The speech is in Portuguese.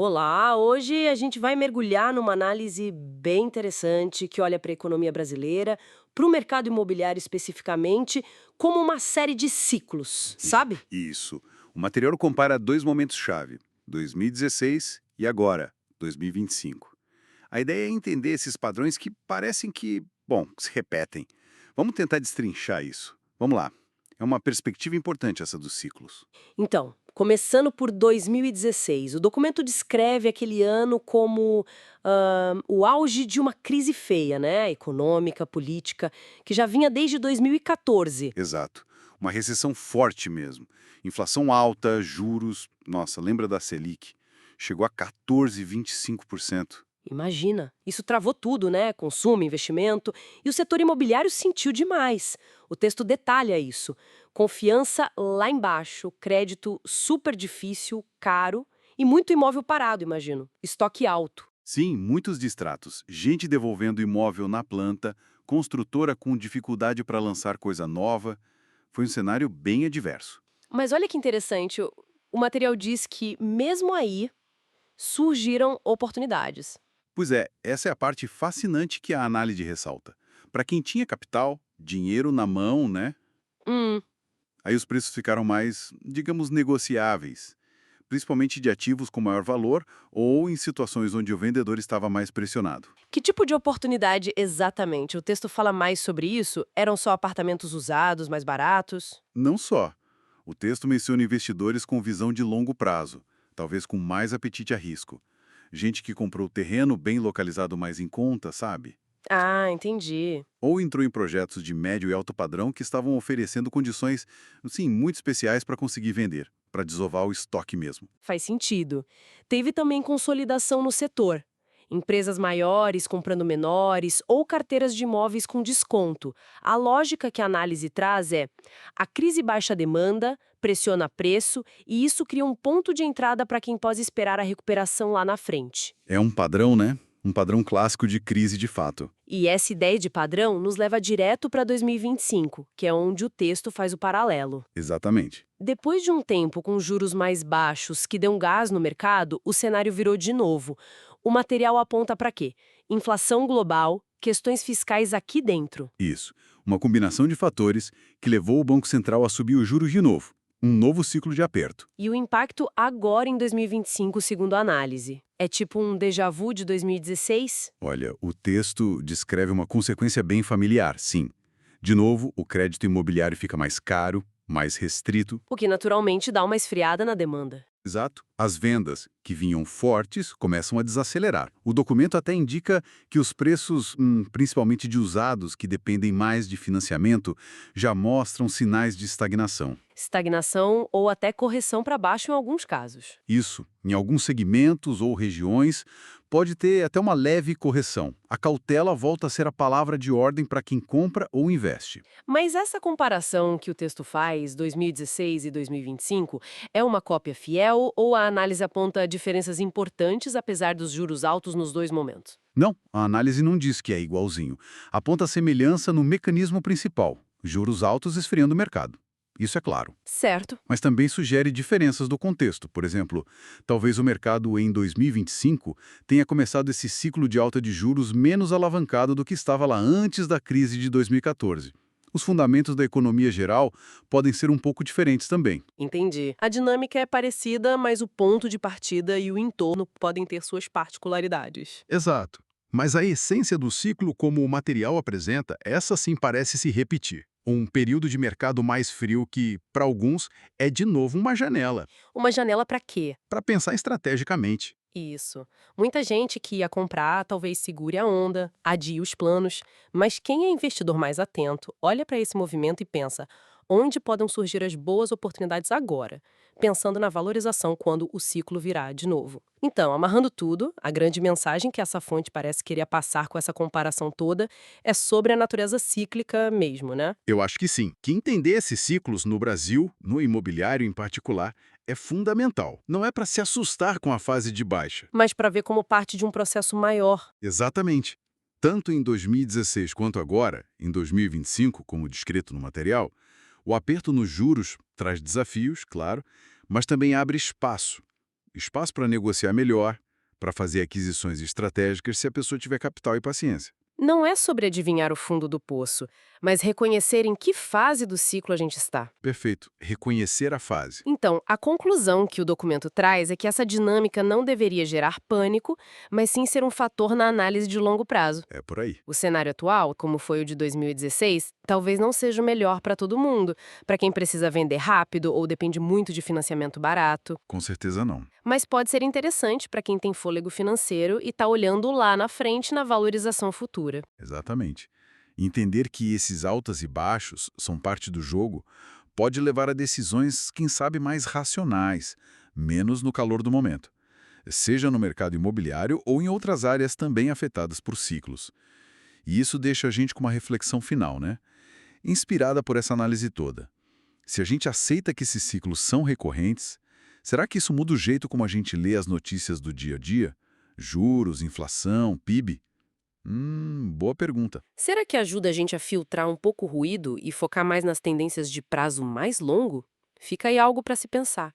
Olá, hoje a gente vai mergulhar numa análise bem interessante que olha para a economia brasileira, para o mercado imobiliário especificamente, como uma série de ciclos, sabe? Isso. O material compara dois momentos-chave, 2016 e agora, 2025. A ideia é entender esses padrões que parecem que, bom, se repetem. Vamos tentar destrinchar isso. Vamos lá. É uma perspectiva importante essa dos ciclos. Então, começando por 2016, o documento descreve aquele ano como o auge de uma crise feia, né? Econômica, política, que já vinha desde 2014. Exato. Uma recessão forte mesmo. Inflação alta, juros. Nossa, lembra da Selic? Chegou a 14,25%. Imagina, isso travou tudo, né? Consumo, investimento, e o setor imobiliário sentiu demais. O texto detalha isso. Confiança lá embaixo, crédito super difícil, caro e muito imóvel parado, imagino. Estoque alto. Sim, muitos distratos. Gente devolvendo imóvel na planta, construtora com dificuldade para lançar coisa nova. Foi um cenário bem adverso. Mas olha que interessante, o material diz que, mesmo aí, surgiram oportunidades. Pois é, essa é a parte fascinante que a análise ressalta. Para quem tinha capital, dinheiro na mão, né? Hum, Aí os preços ficaram mais, digamos, negociáveis, principalmente de ativos com maior valor ou em situações onde o vendedor estava mais pressionado. que tipo de oportunidade exatamente? O texto fala mais sobre isso? Eram só apartamentos usados, mais baratos? Não só. O texto menciona investidores com visão de longo prazo, talvez com mais apetite a risco. Gente que comprou terreno bem localizado mais em conta, sabe? Ah, entendi. Ou entrou em projetos de médio e alto padrão que estavam oferecendo condições, sim, muito especiais para conseguir vender, para desovar o estoque mesmo. Faz sentido. Teve também consolidação no setor. Empresas maiores comprando menores ou carteiras de imóveis com desconto. A lógica que a análise traz é: a crise baixa demanda, pressiona preço e isso cria um ponto de entrada para quem pode esperar a recuperação lá na frente. É um padrão, né? Um padrão clássico de crise de fato. E essa ideia de padrão nos leva direto para 2025, que é onde o texto faz o paralelo. Exatamente. Depois de um tempo com juros mais baixos que deu um gás no mercado, o cenário virou de novo. O material aponta para quê? Inflação global, questões fiscais aqui dentro. Isso. Uma combinação de fatores que levou o Banco Central a subir os juros de novo. Um novo ciclo de aperto. E o impacto agora em 2025, segundo a análise. É tipo um déjà vu de 2016? Olha, o texto descreve uma consequência bem familiar, sim. De novo, o crédito imobiliário fica mais caro, mais restrito. O que naturalmente dá uma esfriada na demanda. Exato. As vendas, que vinham fortes, começam a desacelerar. O documento até indica que os preços, principalmente de usados, que dependem mais de financiamento, já mostram sinais de estagnação. Estagnação ou até correção para baixo em alguns casos. Isso, em alguns segmentos ou regiões, pode ter até uma leve correção. A cautela volta a ser a palavra de ordem para quem compra ou investe. Mas essa comparação que o texto faz, 2016 e 2025, é uma cópia fiel ou a análise aponta diferenças importantes apesar dos juros altos nos dois momentos? Não, a análise não diz que é igualzinho. Aponta semelhança no mecanismo principal, juros altos esfriando o mercado. Isso é claro. Certo. Mas também sugere diferenças do contexto. Por exemplo, talvez o mercado em 2025 tenha começado esse ciclo de alta de juros menos alavancado do que estava lá antes da crise de 2014. Os fundamentos da economia geral podem ser um pouco diferentes também. Entendi. A dinâmica é parecida, mas o ponto de partida e o entorno podem ter suas particularidades. Exato. Mas a essência do ciclo, como o material apresenta, essa sim parece se repetir. Um período de mercado mais frio que, para alguns, é de novo uma janela Uma janela para quê? para pensar estrategicamente. Isso. Muita gente que ia comprar talvez segure a onda, adie os planos, mas quem é investidor mais atento olha para esse movimento e pensa: onde podem surgir as boas oportunidades agora? Pensando na valorização quando o ciclo virar de novo. Então, amarrando tudo, a grande mensagem que essa fonte parece querer passar com essa comparação toda é sobre a natureza cíclica mesmo, né? Eu acho que sim. Que entender esses ciclos no Brasil, no imobiliário em particular, é fundamental. Não é para se assustar com a fase de baixa. Mas para ver como parte de um processo maior. Exatamente. Tanto em 2016 quanto agora, em 2025, como descrito no material, o aperto nos juros traz desafios, claro, mas também abre espaço. espaço para negociar melhor, para fazer aquisições estratégicas se a pessoa tiver capital e paciência. Não é sobre adivinhar o fundo do poço, mas reconhecer em que fase do ciclo a gente está. Perfeito. Reconhecer a fase. Então, a conclusão que o documento traz é que essa dinâmica não deveria gerar pânico, mas sim ser um fator na análise de longo prazo. É por aí. O cenário atual, como foi o de 2016, talvez não seja o melhor para todo mundo, para quem precisa vender rápido ou depende muito de financiamento barato. Com certeza não. Mas pode ser interessante para quem tem fôlego financeiro e está olhando lá na frente na valorização futura. Exatamente. Entender que esses altas e baixos são parte do jogo pode levar a decisões, quem sabe, mais racionais, menos no calor do momento, seja no mercado imobiliário ou em outras áreas também afetadas por ciclos. E isso deixa a gente com uma reflexão final, né? Inspirada por essa análise toda. Se a gente aceita que esses ciclos são recorrentes, será que isso muda o jeito como a gente lê as notícias do dia a dia? Juros, inflação, PIB? Boa pergunta. Será que ajuda a gente a filtrar um pouco o ruído e focar mais nas tendências de prazo mais longo? Fica aí algo para se pensar.